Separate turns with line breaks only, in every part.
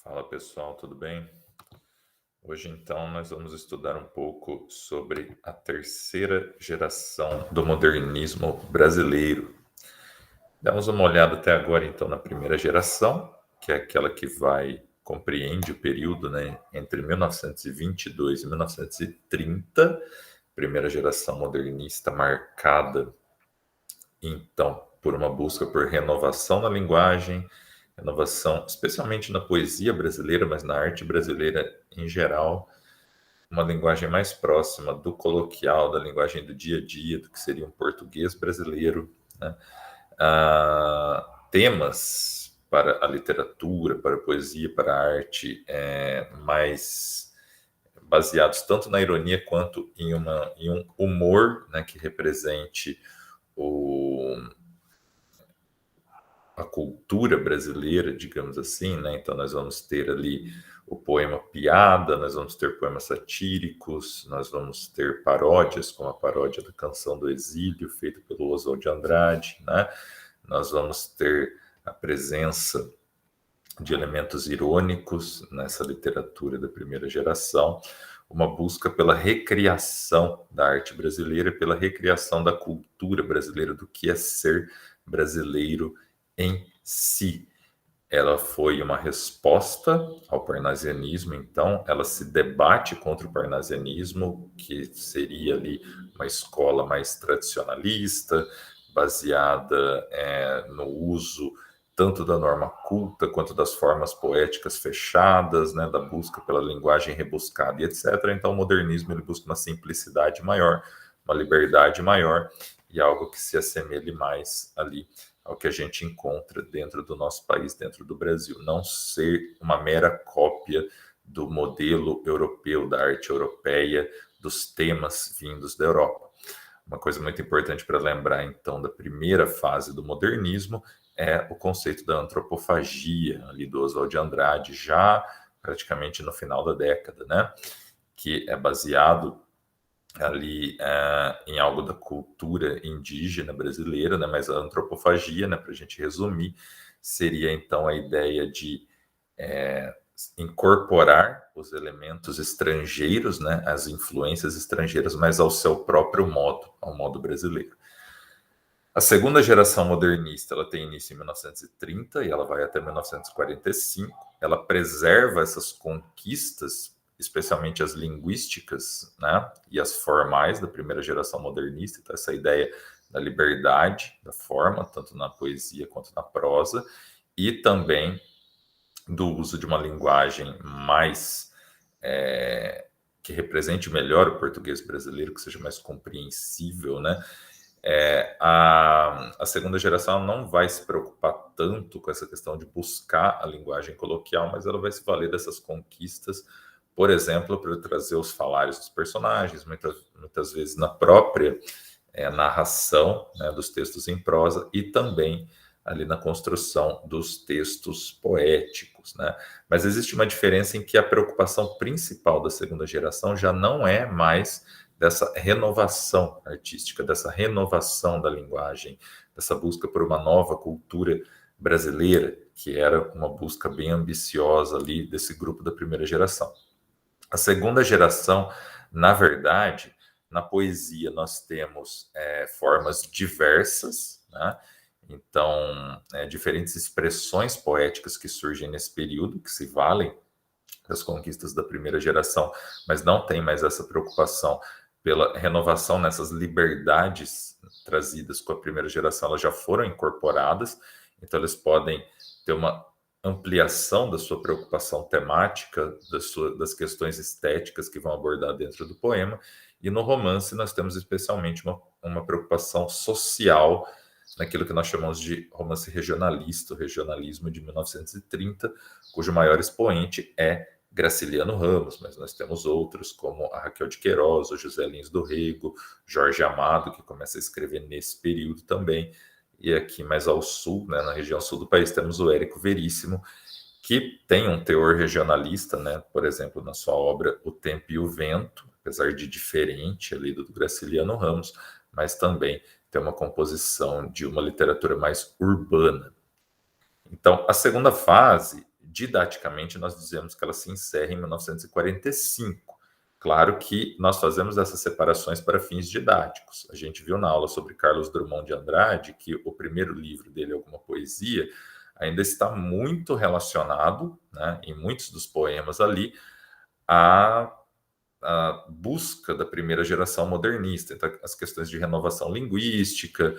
Fala pessoal, tudo bem? Hoje então nós vamos estudar um pouco sobre a terceira geração do modernismo brasileiro. Damos uma olhada até agora então na primeira geração, que é aquela que compreende o período, né, entre 1922 e 1930, primeira geração modernista marcada então por uma busca por renovação na linguagem, renovação, especialmente na poesia brasileira, mas na arte brasileira em geral, uma linguagem mais próxima do coloquial, da linguagem do dia a dia, do que seria um português brasileiro, né? Temas para a literatura, para a poesia, para a arte, mais baseados tanto na ironia quanto em um humor, né, que represente o, a cultura brasileira, digamos assim, né? Então nós vamos ter ali o poema piada, nós vamos ter poemas satíricos, nós vamos ter paródias, como a paródia da Canção do Exílio, feita pelo Oswald de Andrade, né? Nós vamos ter a presença de elementos irônicos nessa literatura da primeira geração, uma busca pela recriação da arte brasileira, pela recriação da cultura brasileira, do que é ser brasileiro em si. Ela foi uma resposta ao parnasianismo, então ela se debate contra o parnasianismo, que seria ali uma escola mais tradicionalista, baseada no uso tanto da norma culta quanto das formas poéticas fechadas, né, da busca pela linguagem rebuscada e etc. Então o modernismo ele busca uma simplicidade maior, uma liberdade maior e algo que se assemelhe mais ali ao que a gente encontra dentro do nosso país, dentro do Brasil. Não ser uma mera cópia do modelo europeu, da arte europeia, dos temas vindos da Europa. Uma coisa muito importante para lembrar, então, da primeira fase do modernismo é o conceito da antropofagia, ali do Oswald de Andrade, já praticamente no final da década, né? Que é baseado ali em algo da cultura indígena brasileira, né? Mas a antropofagia, né, para a gente resumir, seria então a ideia de incorporar os elementos estrangeiros, né, as influências estrangeiras, mas ao seu próprio modo, ao modo brasileiro. A segunda geração modernista, ela tem início em 1930 e ela vai até 1945. Ela preserva essas conquistas, especialmente as linguísticas, né, e as formais da primeira geração modernista. Então, essa ideia da liberdade da forma, tanto na poesia quanto na prosa, e também do uso de uma linguagem mais que represente melhor o português brasileiro, que seja mais compreensível, né? A segunda geração não vai se preocupar tanto com essa questão de buscar a linguagem coloquial, mas ela vai se valer dessas conquistas, por exemplo, para trazer os falários dos personagens, muitas vezes na própria narração, né, dos textos em prosa e também ali na construção dos textos poéticos, né? Mas existe uma diferença em que a preocupação principal da segunda geração já não é mais dessa renovação artística, dessa renovação da linguagem, dessa busca por uma nova cultura brasileira, que era uma busca bem ambiciosa ali desse grupo da primeira geração. A segunda geração, na verdade, na poesia nós temos formas diversas, né? Então, diferentes expressões poéticas que surgem nesse período, que se valem das conquistas da primeira geração, mas não tem mais essa preocupação pela renovação nessas liberdades trazidas com a primeira geração, elas já foram incorporadas, então eles podem ter uma ampliação da sua preocupação temática, das questões estéticas que vão abordar dentro do poema, e no romance nós temos especialmente uma preocupação social, naquilo que nós chamamos de romance regionalista, o regionalismo de 1930, cujo maior expoente é Graciliano Ramos, mas nós temos outros como a Raquel de Queiroz, o José Lins do Rego, Jorge Amado, que começa a escrever nesse período também, e aqui mais ao sul, né, na região sul do país, temos o Érico Veríssimo, que tem um teor regionalista, né, por exemplo, na sua obra O Tempo e o Vento, apesar de diferente ali do Graciliano Ramos, mas também tem uma composição de uma literatura mais urbana. Então, a segunda fase didaticamente, nós dizemos que ela se encerra em 1945. Claro que nós fazemos essas separações para fins didáticos. A gente viu na aula sobre Carlos Drummond de Andrade que o primeiro livro dele, Alguma Poesia, ainda está muito relacionado, né, em muitos dos poemas ali, a busca da primeira geração modernista, então, as questões de renovação linguística,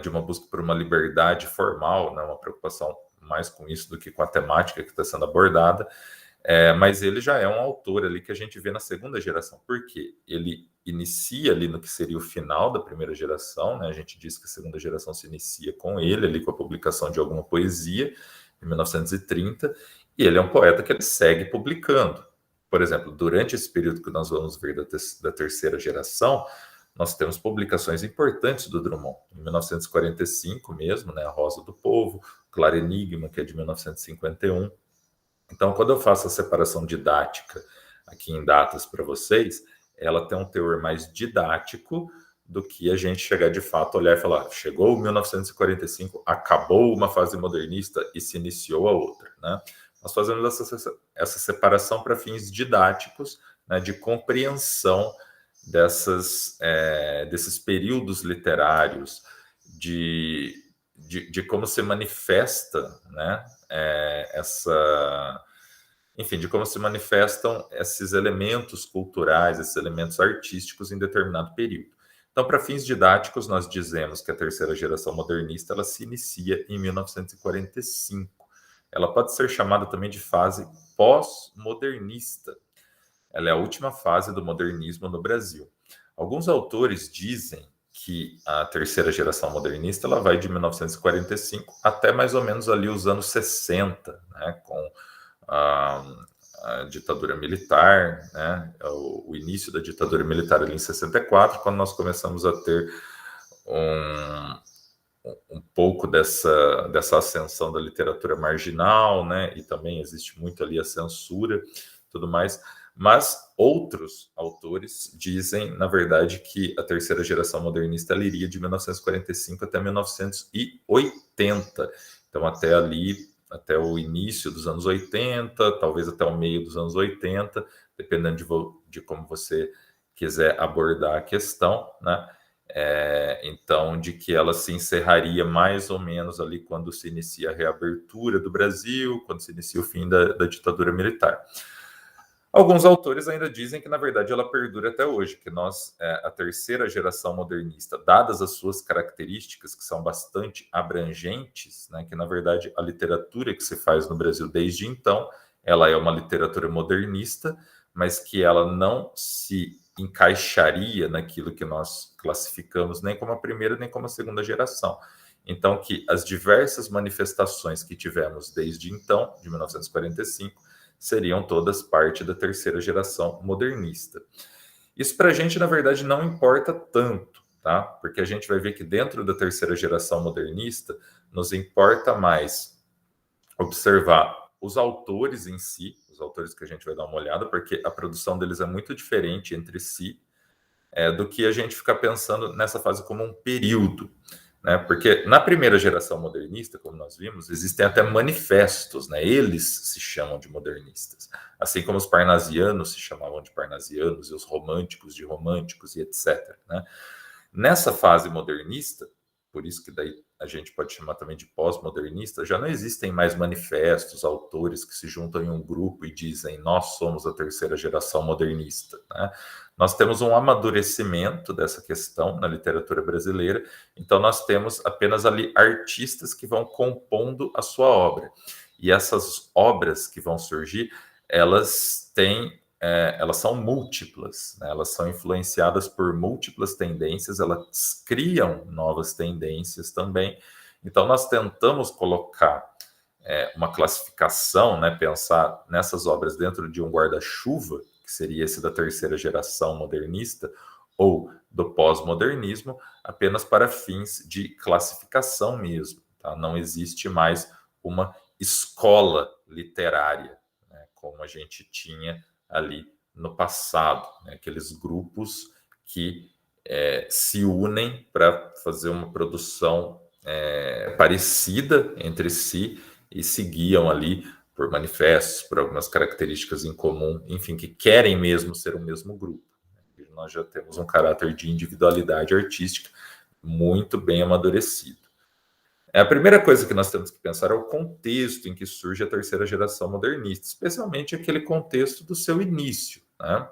de uma busca por uma liberdade formal, né, uma preocupação mais com isso do que com a temática que está sendo abordada, mas ele já é um autor ali que a gente vê na segunda geração, porque ele inicia ali no que seria o final da primeira geração, né, a gente diz que a segunda geração se inicia com ele, ali com a publicação de Alguma Poesia, em 1930, e ele é um poeta que ele segue publicando. Por exemplo, durante esse período que nós vamos ver da terceira geração, nós temos publicações importantes do Drummond. Em 1945 mesmo, né, A Rosa do Povo, Claro Enigma, que é de 1951. Então, quando eu faço a separação didática aqui em datas para vocês, ela tem um teor mais didático do que a gente chegar de fato, olhar e falar, chegou 1945, acabou uma fase modernista e se iniciou a outra, né? Nós fazemos essa separação para fins didáticos, né, de compreensão desses períodos literários, de como se manifesta, né, enfim, de como se manifestam esses elementos culturais, esses elementos artísticos em determinado período. Então, para fins didáticos, nós dizemos que a terceira geração modernista ela se inicia em 1945. Ela pode ser chamada também de fase pós-modernista. Ela é a última fase do modernismo no Brasil. Alguns autores dizem que a terceira geração modernista ela vai de 1945 até mais ou menos ali os anos 60, né, com a ditadura militar, né, o início da ditadura militar ali em 64, quando nós começamos a ter um pouco dessa ascensão da literatura marginal, né, e também existe muito ali a censura, tudo mais, mas outros autores dizem, na verdade, que a terceira geração modernista ela iria de 1945 até 1980, então até ali, até o início dos anos 80, talvez até o meio dos anos 80, dependendo de como você quiser abordar a questão, né? Então, de que ela se encerraria mais ou menos ali quando se inicia a reabertura do Brasil, quando se inicia o fim da ditadura militar. Alguns autores ainda dizem que, na verdade, ela perdura até hoje, que a terceira geração modernista, dadas as suas características, que são bastante abrangentes, né, que, na verdade, a literatura que se faz no Brasil desde então, ela é uma literatura modernista, mas que ela não se encaixaria naquilo que nós classificamos nem como a primeira nem como a segunda geração. Então, que as diversas manifestações que tivemos desde então, de 1945, seriam todas parte da terceira geração modernista. Isso para a gente, na verdade, não importa tanto, tá? Porque a gente vai ver que dentro da terceira geração modernista, nos importa mais observar os autores em si, os autores que a gente vai dar uma olhada, porque a produção deles é muito diferente entre si, do que a gente ficar pensando nessa fase como um período, né? Porque na primeira geração modernista, como nós vimos, existem até manifestos, né? Eles se chamam de modernistas, assim como os parnasianos se chamavam de parnasianos e os românticos de românticos e etc, né? Nessa fase modernista, por isso que daí a gente pode chamar também de pós-modernista, já não existem mais manifestos, autores que se juntam em um grupo e dizem nós somos a terceira geração modernista, né? Nós temos um amadurecimento dessa questão na literatura brasileira, então nós temos apenas ali artistas que vão compondo a sua obra. E essas obras que vão surgir, elas são múltiplas, né? Elas são influenciadas por múltiplas tendências, elas criam novas tendências também. Então, nós tentamos colocar uma classificação, né? Pensar nessas obras dentro de um guarda-chuva, que seria esse da terceira geração modernista, ou do pós-modernismo, apenas para fins de classificação mesmo, tá? Não existe mais uma escola literária, né? Como a gente tinha ali no passado, né? Aqueles grupos que se unem para fazer uma produção parecida entre si e se guiam ali por manifestos, por algumas características em comum, enfim, que querem mesmo ser o mesmo grupo. Nós já temos um caráter de individualidade artística muito bem amadurecido. A primeira coisa que nós temos que pensar é o contexto em que surge a terceira geração modernista, especialmente aquele contexto do seu início, né?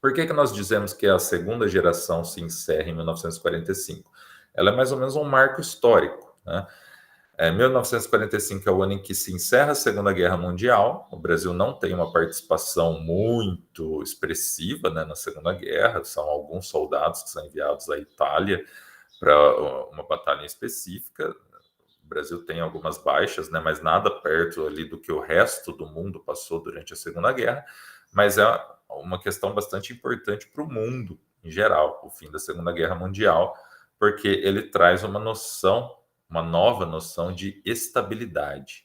Por que nós dizemos que a segunda geração se encerra em 1945? Ela é mais ou menos um marco histórico, né? 1945 é o ano em que se encerra a Segunda Guerra Mundial. O Brasil não tem uma participação muito expressiva, né, na Segunda Guerra. São alguns soldados que são enviados à Itália para uma batalha específica. O Brasil tem algumas baixas, né, mas nada perto ali do que o resto do mundo passou durante a Segunda Guerra. Mas é uma questão bastante importante para o mundo em geral, o fim da Segunda Guerra Mundial, porque ele traz uma nova noção de estabilidade.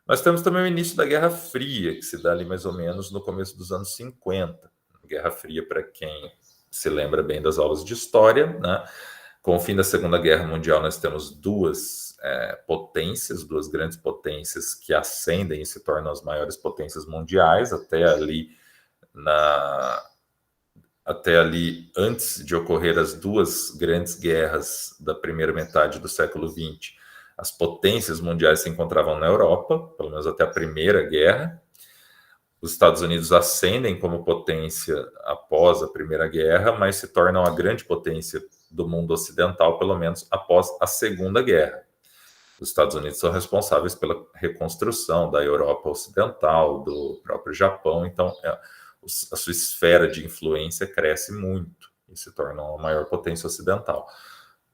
Nós temos também o início da Guerra Fria, que se dá ali mais ou menos no começo dos anos 50. Guerra Fria, para quem se lembra bem das aulas de história, né? Com o fim da Segunda Guerra Mundial, nós temos duas potências, duas grandes potências que ascendem e se tornam as maiores potências mundiais, até ali, antes de ocorrer as duas grandes guerras da primeira metade do século XX, as potências mundiais se encontravam na Europa, pelo menos até a Primeira Guerra. Os Estados Unidos ascendem como potência após a Primeira Guerra, mas se tornam a grande potência do mundo ocidental, pelo menos após a Segunda Guerra. Os Estados Unidos são responsáveis pela reconstrução da Europa Ocidental, do próprio Japão, então a sua esfera de influência cresce muito e se torna uma maior potência ocidental.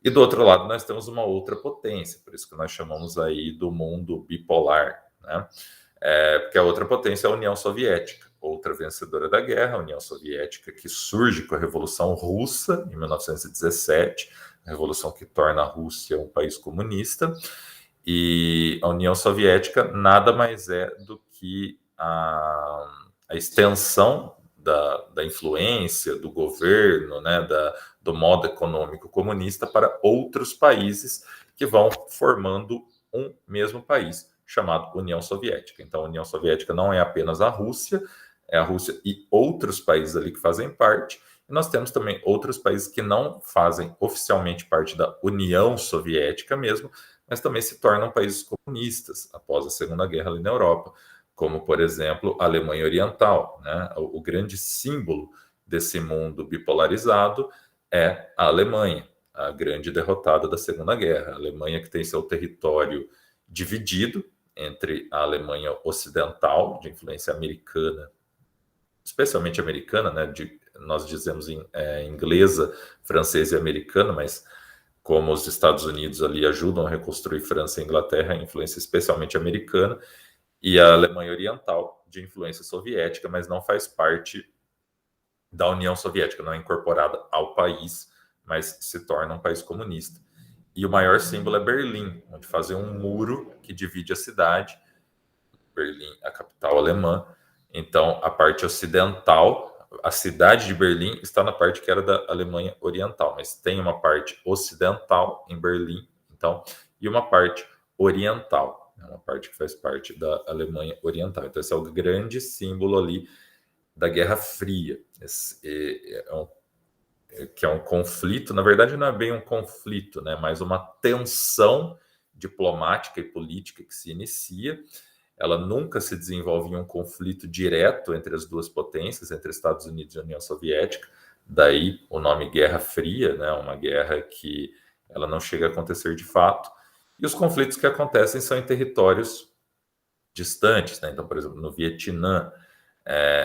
E do outro lado nós temos uma outra potência, por isso que nós chamamos aí do mundo bipolar, né? Porque a outra potência é a União Soviética, outra vencedora da guerra, a União Soviética, que surge com a Revolução Russa em 1917, a revolução que torna a Rússia um país comunista. E a União Soviética nada mais é do que a extensão da influência do governo, né, do modo econômico comunista para outros países que vão formando um mesmo país, chamado União Soviética. Então, a União Soviética não é apenas a Rússia, é a Rússia e outros países ali que fazem parte. E nós temos também outros países que não fazem oficialmente parte da União Soviética mesmo, mas também se tornam países comunistas após a Segunda Guerra ali na Europa, como, por exemplo, a Alemanha Oriental, né? O grande símbolo desse mundo bipolarizado é a Alemanha, a grande derrotada da Segunda Guerra. A Alemanha que tem seu território dividido entre a Alemanha Ocidental, de influência americana, especialmente americana, né? Nós dizemos inglesa, francesa e americana, mas como os Estados Unidos ali ajudam a reconstruir França e Inglaterra, influência especialmente americana, e a Alemanha Oriental, de influência soviética, mas não faz parte da União Soviética, não é incorporada ao país, mas se torna um país comunista. E o maior símbolo é Berlim, onde fazem um muro que divide a cidade, Berlim, a capital alemã. Então, a parte ocidental, a cidade de Berlim está na parte que era da Alemanha Oriental, mas tem uma parte ocidental em Berlim, então, e uma parte oriental, uma parte que faz parte da Alemanha Oriental. Então, esse é o grande símbolo ali da Guerra Fria, que é um conflito, na verdade não é bem um conflito, né, mas uma tensão diplomática e política que se inicia. Ela nunca se desenvolve em um conflito direto entre as duas potências, entre Estados Unidos e União Soviética, daí o nome Guerra Fria, né, uma guerra que ela não chega a acontecer de fato, e os conflitos que acontecem são em territórios distantes, né? Então, por exemplo, no Vietnã,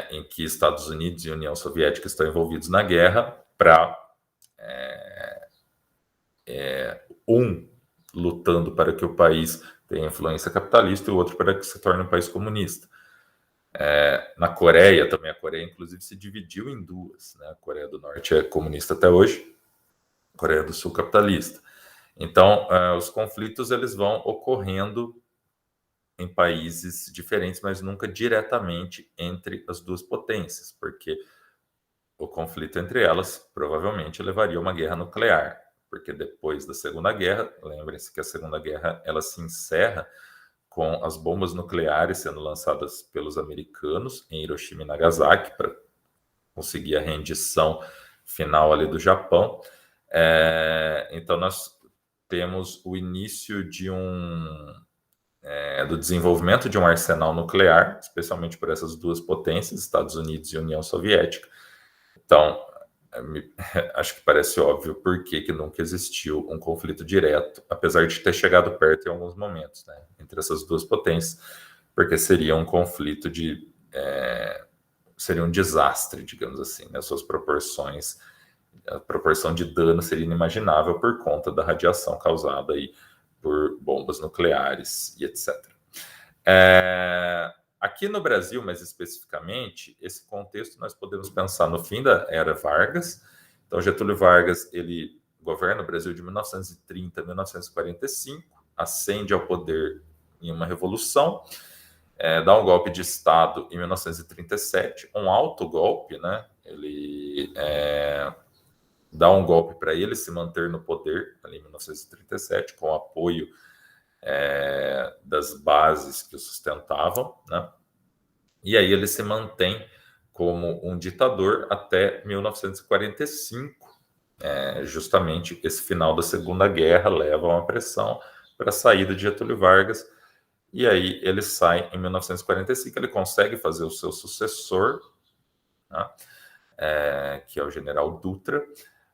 em que Estados Unidos e União Soviética estão envolvidos na guerra para um lutando para que o país tenha influência capitalista e o outro para que se torne um país comunista. Na Coreia também, a Coreia inclusive se dividiu em duas, né? A Coreia do Norte é comunista até hoje, a Coreia do Sul capitalista. Então, os conflitos eles vão ocorrendo em países diferentes, mas nunca diretamente entre as duas potências, porque o conflito entre elas provavelmente levaria a uma guerra nuclear, porque depois da Segunda Guerra, lembrem-se que a Segunda Guerra ela se encerra com as bombas nucleares sendo lançadas pelos americanos em Hiroshima e Nagasaki para conseguir a rendição final ali do Japão. Então nós temos o início do desenvolvimento de um arsenal nuclear, especialmente por essas duas potências, Estados Unidos e União Soviética. Então, acho que parece óbvio por que nunca existiu um conflito direto, apesar de ter chegado perto em alguns momentos, né, entre essas duas potências, porque seria um conflito seria um desastre, digamos assim, né, suas proporções, a proporção de dano seria inimaginável por conta da radiação causada aí por bombas nucleares e etc. Aqui no Brasil, mais especificamente, esse contexto nós podemos pensar no fim da era Vargas. Então, Getúlio Vargas, ele governa o Brasil de 1930 a 1945, ascende ao poder em uma revolução, dá um golpe de Estado em 1937, um autogolpe, né? Ele dá um golpe para ele se manter no poder, ali em 1937, com o apoio das bases que o sustentavam, né? E aí ele se mantém como um ditador até 1945. Justamente esse final da Segunda Guerra leva a uma pressão para a saída de Getúlio Vargas, e aí ele sai em 1945, ele consegue fazer o seu sucessor, né? Que é o general Dutra,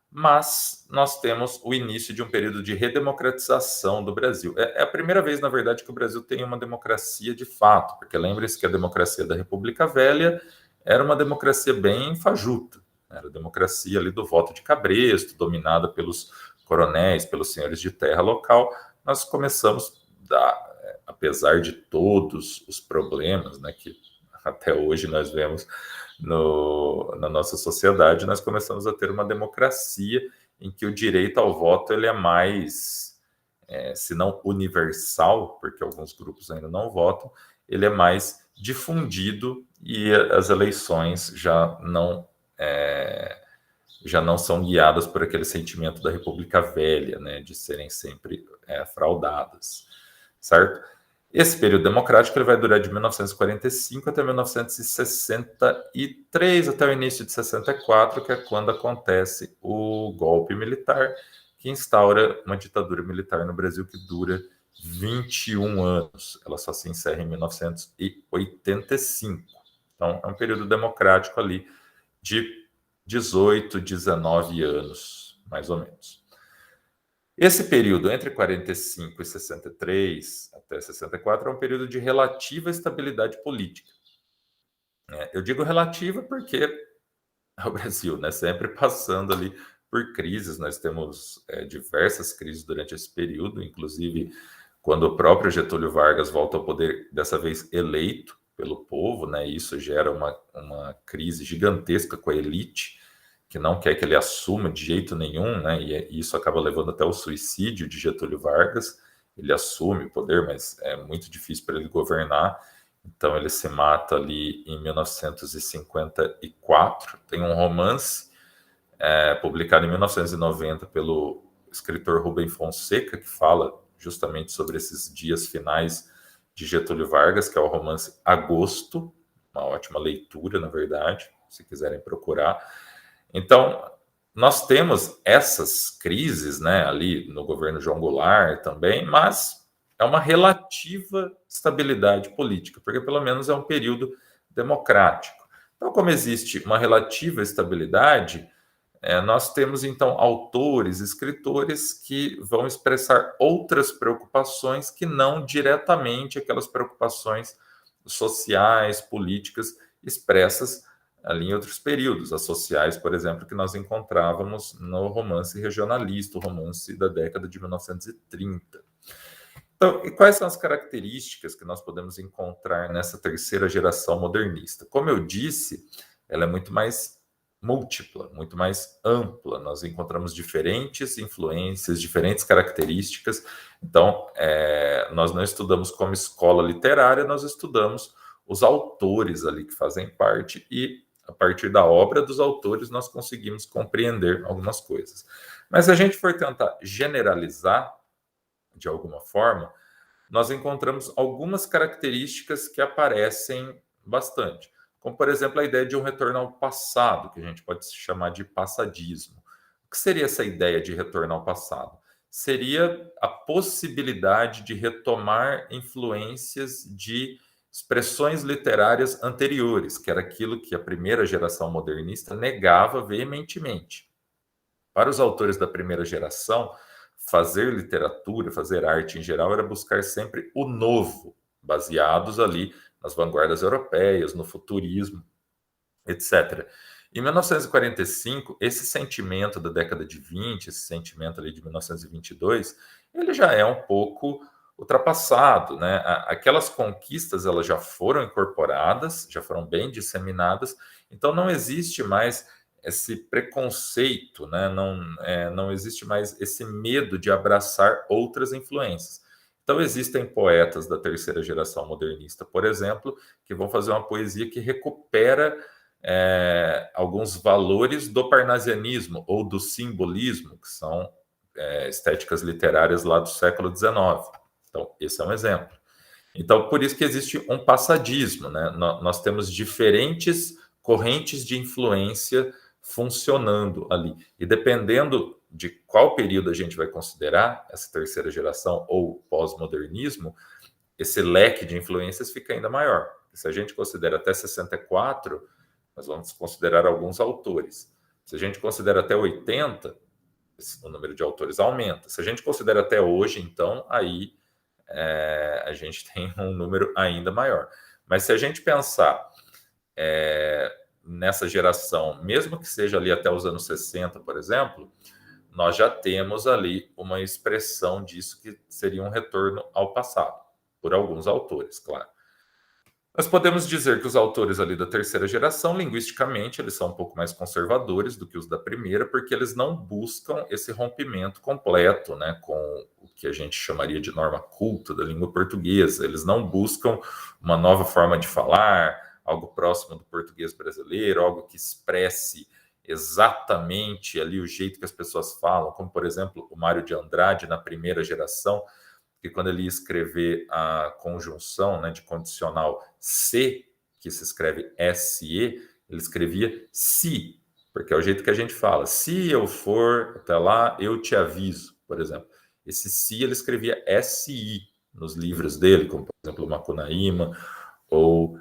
mas nós temos o início de um período de redemocratização do Brasil. É a primeira vez, na verdade, que o Brasil tem uma democracia de fato, porque lembre-se que a democracia da República Velha era uma democracia bem fajuta, era a democracia ali do voto de cabresto, dominada pelos coronéis, pelos senhores de terra local. Nós começamos, apesar de todos os problemas, né, que até hoje nós vemos na nossa sociedade, nós começamos a ter uma democracia em que o direito ao voto ele é mais, se não universal, porque alguns grupos ainda não votam, ele é mais difundido e as eleições já não são guiadas por aquele sentimento da República Velha, né, de serem sempre fraudadas, certo? Esse período democrático ele vai durar de 1945 até 1963, até o início de 64, que é quando acontece o golpe militar, que instaura uma ditadura militar no Brasil que dura 21 anos. Ela só se encerra em 1985. Então, é um período democrático ali de 18, 19 anos, mais ou menos. Esse período entre 45 e 63 até 64 é um período de relativa estabilidade política. Eu digo relativa porque é o Brasil, né, sempre passando ali por crises. Nós temos diversas crises durante esse período, inclusive quando o próprio Getúlio Vargas volta ao poder, dessa vez eleito pelo povo, né, isso gera uma crise gigantesca com a elite, que não quer que ele assuma de jeito nenhum, né? E isso acaba levando até o suicídio de Getúlio Vargas. Ele assume o poder, mas é muito difícil para ele governar. Então ele se mata ali em 1954. Tem um romance publicado em 1990 pelo escritor Rubem Fonseca, que fala justamente sobre esses dias finais de Getúlio Vargas, que é o romance Agosto, uma ótima leitura, na verdade, se quiserem procurar. Então, nós temos essas crises, né, ali no governo João Goulart também, mas é uma relativa estabilidade política, porque pelo menos é um período democrático. Então, como existe uma relativa estabilidade, nós temos então autores, escritores que vão expressar outras preocupações que não diretamente aquelas preocupações sociais, políticas expressas ali em outros períodos, as sociais, por exemplo, que nós encontrávamos no romance regionalista, o romance da década de 1930. Então, e quais são as características que nós podemos encontrar nessa terceira geração modernista? Como eu disse, ela é muito mais múltipla, muito mais ampla. Nós encontramos diferentes influências, diferentes características. Então, nós não estudamos como escola literária, nós estudamos os autores ali que fazem parte e a partir da obra dos autores, nós conseguimos compreender algumas coisas. Mas se a gente for tentar generalizar de alguma forma, nós encontramos algumas características que aparecem bastante, como, por exemplo, a ideia de um retorno ao passado, que a gente pode chamar de passadismo. O que seria essa ideia de retorno ao passado? Seria a possibilidade de retomar influências de expressões literárias anteriores, que era aquilo que a primeira geração modernista negava veementemente. Para os autores da primeira geração, fazer literatura, fazer arte em geral, era buscar sempre o novo, baseados ali nas vanguardas europeias, no futurismo, etc. Em 1945, esse sentimento da década de 20, esse sentimento ali de 1922, ele já é um pouco ultrapassado, né? Aquelas conquistas, elas já foram incorporadas, já foram bem disseminadas, então não existe mais esse preconceito, né? Não existe mais esse medo de abraçar outras influências. Então existem poetas da terceira geração modernista, por exemplo, que vão fazer uma poesia que recupera alguns valores do parnasianismo ou do simbolismo, que são estéticas literárias lá do século XIX. Então, esse é um exemplo. Então, por isso que existe um passadismo, né? Nós temos diferentes correntes de influência funcionando ali. E dependendo de qual período a gente vai considerar, essa terceira geração ou pós-modernismo, esse leque de influências fica ainda maior. Se a gente considera até 64, nós vamos considerar alguns autores. Se a gente considera até 80, o número de autores aumenta. Se a gente considera até hoje, então, aí a gente tem um número ainda maior. Mas se a gente pensar nessa geração, mesmo que seja ali até os anos 60, por exemplo, nós já temos ali uma expressão disso que seria um retorno ao passado, por alguns autores, claro. Nós podemos dizer que os autores ali da terceira geração, linguisticamente, eles são um pouco mais conservadores do que os da primeira, porque eles não buscam esse rompimento completo, né, com o que a gente chamaria de norma culta da língua portuguesa. Eles não buscam uma nova forma de falar, algo próximo do português brasileiro, algo que expresse exatamente ali o jeito que as pessoas falam, como, por exemplo, o Mário de Andrade, na primeira geração, que quando ele ia escrever a conjunção, né, de condicional se, que se escreve se, ele escrevia se, porque é o jeito que a gente fala. Se eu for até lá, eu te aviso, por exemplo. Esse se ele escrevia si nos livros dele, como por exemplo o Macunaíma, ou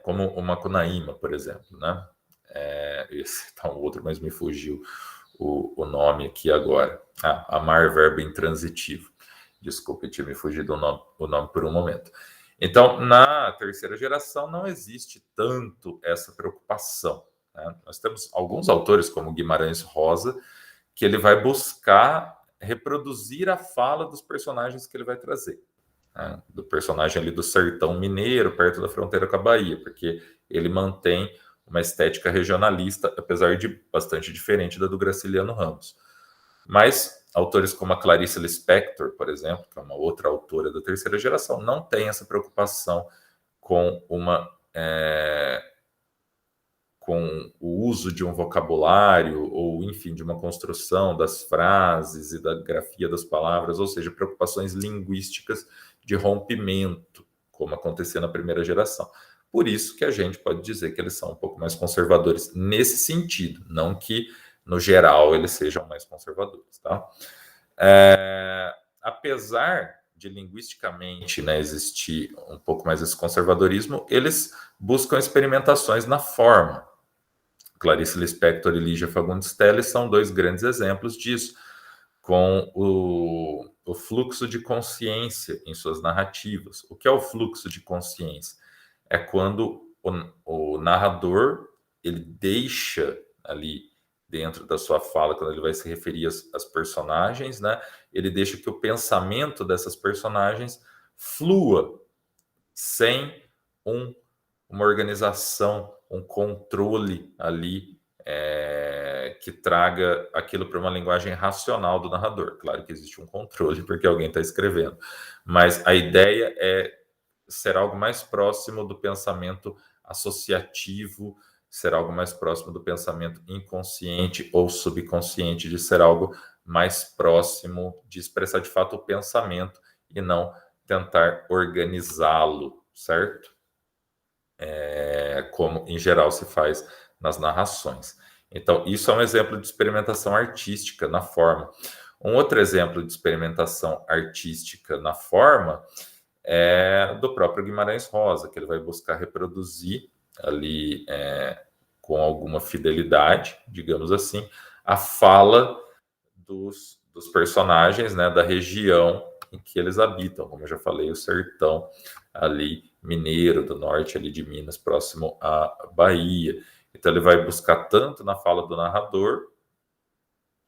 como o Macunaíma, por exemplo, né? Esse tá um outro, mas me fugiu o nome aqui agora. Amar, verbo intransitivo. Desculpe, tinha me fugido o nome por um momento. Então, na terceira geração não existe tanto essa preocupação, né? Nós temos alguns autores, como Guimarães Rosa, que ele vai buscar reproduzir a fala dos personagens que ele vai trazer, né? Do personagem ali do sertão mineiro, perto da fronteira com a Bahia, porque ele mantém uma estética regionalista, apesar de bastante diferente da do Graciliano Ramos. Mas autores como a Clarice Lispector, por exemplo, que é uma outra autora da terceira geração, não tem essa preocupação com com o uso de um vocabulário ou, enfim, de uma construção das frases e da grafia das palavras, ou seja, preocupações linguísticas de rompimento, como acontecia na primeira geração. Por isso que a gente pode dizer que eles são um pouco mais conservadores nesse sentido, não que, no geral, eles sejam mais conservadores, tá? Apesar de linguisticamente, né, existir um pouco mais esse conservadorismo, eles buscam experimentações na forma. Clarice Lispector e Lígia Fagundes Telles são dois grandes exemplos disso, com o fluxo de consciência em suas narrativas. O que é o fluxo de consciência? É quando o narrador ele deixa ali dentro da sua fala, quando ele vai se referir às personagens, né, ele deixa que o pensamento dessas personagens flua sem uma organização, um controle ali que traga aquilo para uma linguagem racional do narrador. Claro que existe um controle porque alguém está escrevendo, mas a ideia é ser algo mais próximo do pensamento associativo, ser algo mais próximo do pensamento inconsciente ou subconsciente, de ser algo mais próximo de expressar de fato o pensamento e não tentar organizá-lo, certo? Como em geral se faz nas narrações. Então, isso é um exemplo de experimentação artística na forma. Um outro exemplo de experimentação artística na forma é do próprio Guimarães Rosa, que ele vai buscar reproduzir ali com alguma fidelidade, digamos assim, a fala dos personagens, né, da região em que eles habitam, como eu já falei, o sertão ali mineiro do norte ali de Minas, próximo à Bahia. Então ele vai buscar tanto na fala do narrador,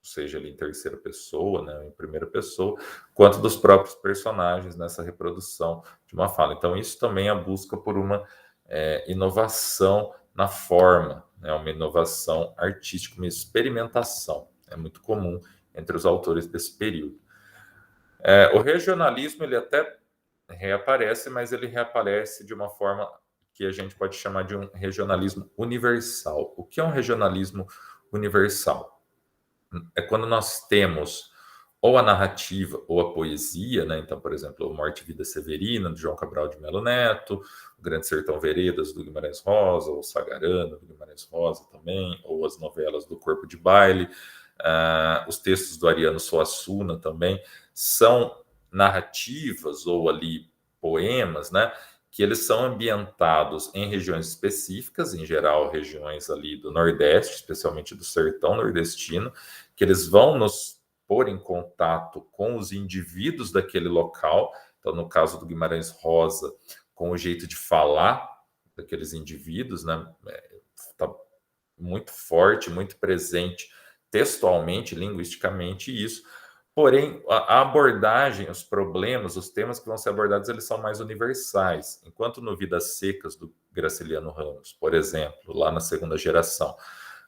seja ali em terceira pessoa, né, em primeira pessoa, quanto dos próprios personagens nessa reprodução de uma fala. Então isso também é a busca por uma inovação na forma, né, uma inovação artística, uma experimentação. É muito comum entre os autores desse período. O regionalismo ele até reaparece, mas ele reaparece de uma forma que a gente pode chamar de um regionalismo universal. O que é um regionalismo universal? É quando nós temos ou a narrativa ou a poesia, né? Então, por exemplo, Morte e Vida Severina, de João Cabral de Melo Neto, O Grande Sertão Veredas, do Guimarães Rosa, ou Sagarana, do Guimarães Rosa também, ou as novelas do Corpo de Baile, os textos do Ariano Suassuna também, são narrativas ou ali poemas, né? Que eles são ambientados em regiões específicas, em geral regiões ali do Nordeste, especialmente do sertão nordestino, que eles vão nos pôr em contato com os indivíduos daquele local. Então, no caso do Guimarães Rosa, com o jeito de falar daqueles indivíduos, né? Está muito forte, muito presente textualmente, linguisticamente isso. Porém, a abordagem, os problemas, os temas que vão ser abordados, eles são mais universais. Enquanto no Vidas Secas, do Graciliano Ramos, por exemplo, lá na segunda geração,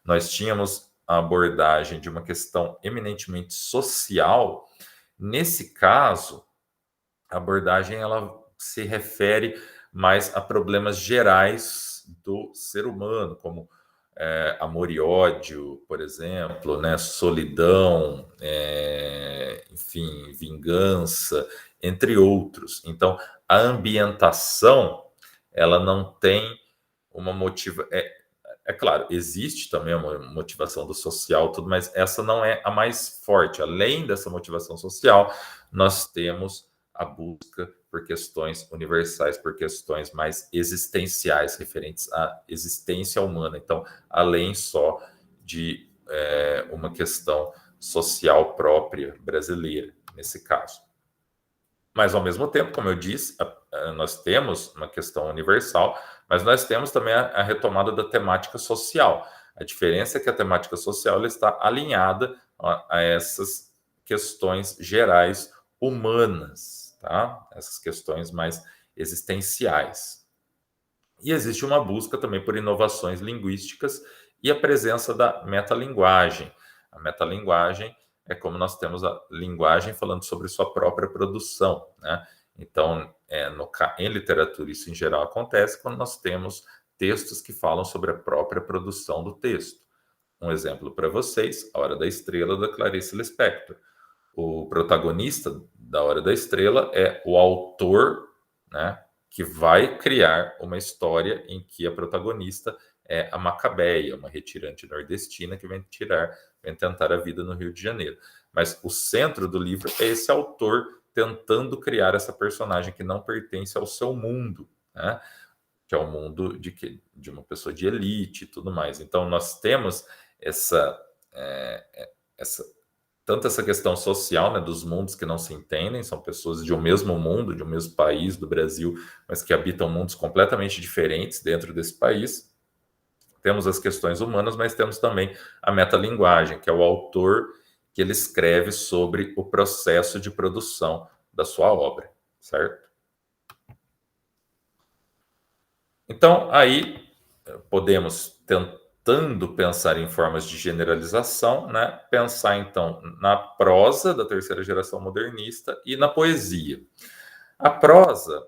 nós tínhamos a abordagem de uma questão eminentemente social. Nesse caso, a abordagem ela se refere mais a problemas gerais do ser humano, como amor e ódio, por exemplo, né? Solidão, enfim, vingança, entre outros. Então, a ambientação, ela não tem uma motiva. É claro, existe também uma motivação do social, tudo, mas essa não é a mais forte. Além dessa motivação social, nós temos a busca por questões universais, por questões mais existenciais, referentes à existência humana. Então, além só de uma questão social própria brasileira, nesse caso. Mas, ao mesmo tempo, como eu disse, nós temos uma questão universal, mas nós temos também a retomada da temática social. A diferença é que a temática social ela está alinhada a essas questões gerais humanas, tá? Essas questões mais existenciais. E existe uma busca também por inovações linguísticas e a presença da metalinguagem. A metalinguagem é como nós temos a linguagem falando sobre sua própria produção, né? Então, em literatura, isso em geral acontece quando nós temos textos que falam sobre a própria produção do texto. Um exemplo para vocês, A Hora da Estrela, da Clarice Lispector. O protagonista da Hora da Estrela é o autor, né, que vai criar uma história em que a protagonista é a Macabeia, uma retirante nordestina que vem tentar a vida no Rio de Janeiro. Mas o centro do livro é esse autor tentando criar essa personagem que não pertence ao seu mundo, né? Que é o mundo de uma pessoa de elite e tudo mais. Então, nós temos essa tanto essa questão social, né, dos mundos que não se entendem, são pessoas de um mesmo mundo, de um mesmo país, do Brasil, mas que habitam mundos completamente diferentes dentro desse país. Temos as questões humanas, mas temos também a metalinguagem, que é o autor que ele escreve sobre o processo de produção da sua obra, certo? Então, aí podemos tentando pensar em formas de generalização, né? Pensar então na prosa da terceira geração modernista e na poesia. A prosa,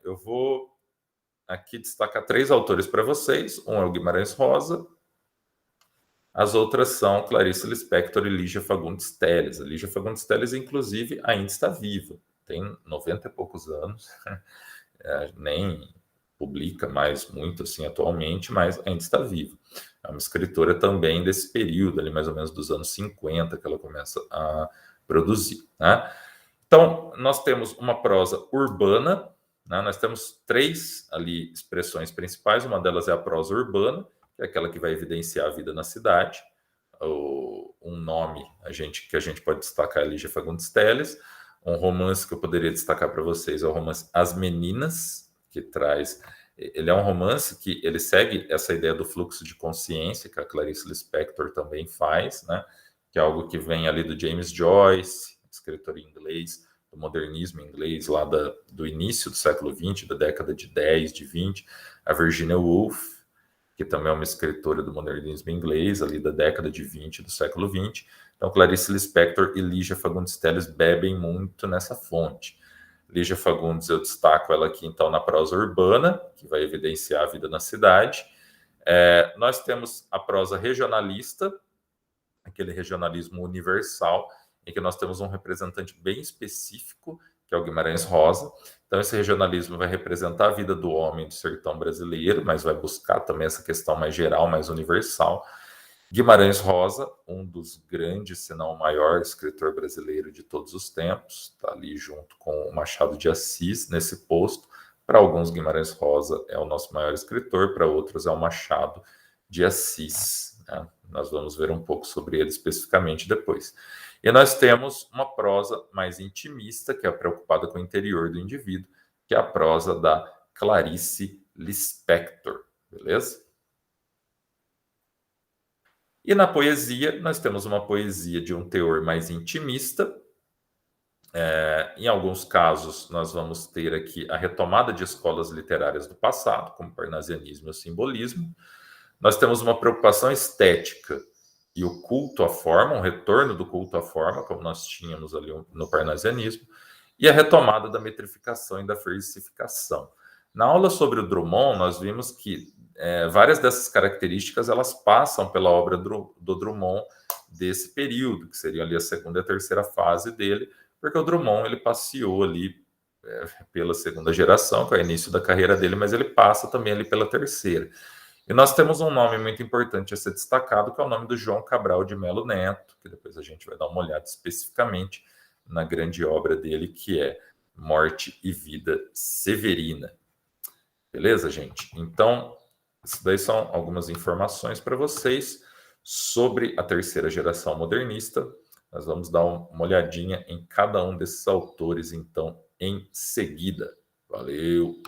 eu vou aqui destacar três autores para vocês. Um é o Guimarães Rosa, As outras são Clarice Lispector e Lígia Fagundes Telles. A Lígia Fagundes Telles, inclusive, ainda está viva, tem 90 e poucos anos, nem publica mais muito assim atualmente, mas ainda está viva. É uma escritora também desse período, ali mais ou menos dos anos 50, que ela começa a produzir, né? Então, nós temos uma prosa urbana, né? Nós temos 3 ali expressões principais, uma delas é a prosa urbana, que é aquela que vai evidenciar a vida na cidade. Um nome que a gente pode destacar é Lígia Fagundes Telles. Um romance que eu poderia destacar para vocês é o romance As Meninas, que traz... Ele é um romance que ele segue essa ideia do fluxo de consciência, que a Clarice Lispector também faz, né? Que é algo que vem ali do James Joyce, escritor inglês, do modernismo inglês, lá do início do século XX, da década de 10, de 20, a Virginia Woolf, que também é uma escritora do modernismo inglês, ali da década de 20 do século 20. Então, Clarice Lispector e Lígia Fagundes Telles bebem muito nessa fonte. Lígia Fagundes, eu destaco ela aqui, então, na prosa urbana, que vai evidenciar a vida na cidade. Nós temos a prosa regionalista, aquele regionalismo universal, em que nós temos um representante bem específico, que é o Guimarães Rosa. Então, esse regionalismo vai representar a vida do homem do sertão brasileiro, mas vai buscar também essa questão mais geral, mais universal. Guimarães Rosa, um dos grandes, se não o maior escritor brasileiro de todos os tempos, está ali junto com o Machado de Assis nesse posto. Para alguns, Guimarães Rosa é o nosso maior escritor, para outros é o Machado de Assis, né? Nós vamos ver um pouco sobre ele especificamente depois. E nós temos uma prosa mais intimista, que é preocupada com o interior do indivíduo, que é a prosa da Clarice Lispector, beleza? E na poesia, nós temos uma poesia de um teor mais intimista. Em alguns casos, nós vamos ter aqui a retomada de escolas literárias do passado, como o parnasianismo e o simbolismo. Nós temos uma preocupação estética e o culto à forma, um retorno do culto à forma, como nós tínhamos ali no parnasianismo, e a retomada da metrificação e da versificação. Na aula sobre o Drummond, nós vimos que várias dessas características elas passam pela obra do Drummond desse período, que seria ali a segunda e a terceira fase dele, porque o Drummond ele passeou ali pela segunda geração, que é o início da carreira dele, mas ele passa também ali pela terceira. E nós temos um nome muito importante a ser destacado, que é o nome do João Cabral de Melo Neto, que depois a gente vai dar uma olhada especificamente na grande obra dele, que é Morte e Vida Severina. Beleza, gente? Então, isso daí são algumas informações para vocês sobre a terceira geração modernista. Nós vamos dar uma olhadinha em cada um desses autores, então, em seguida. Valeu!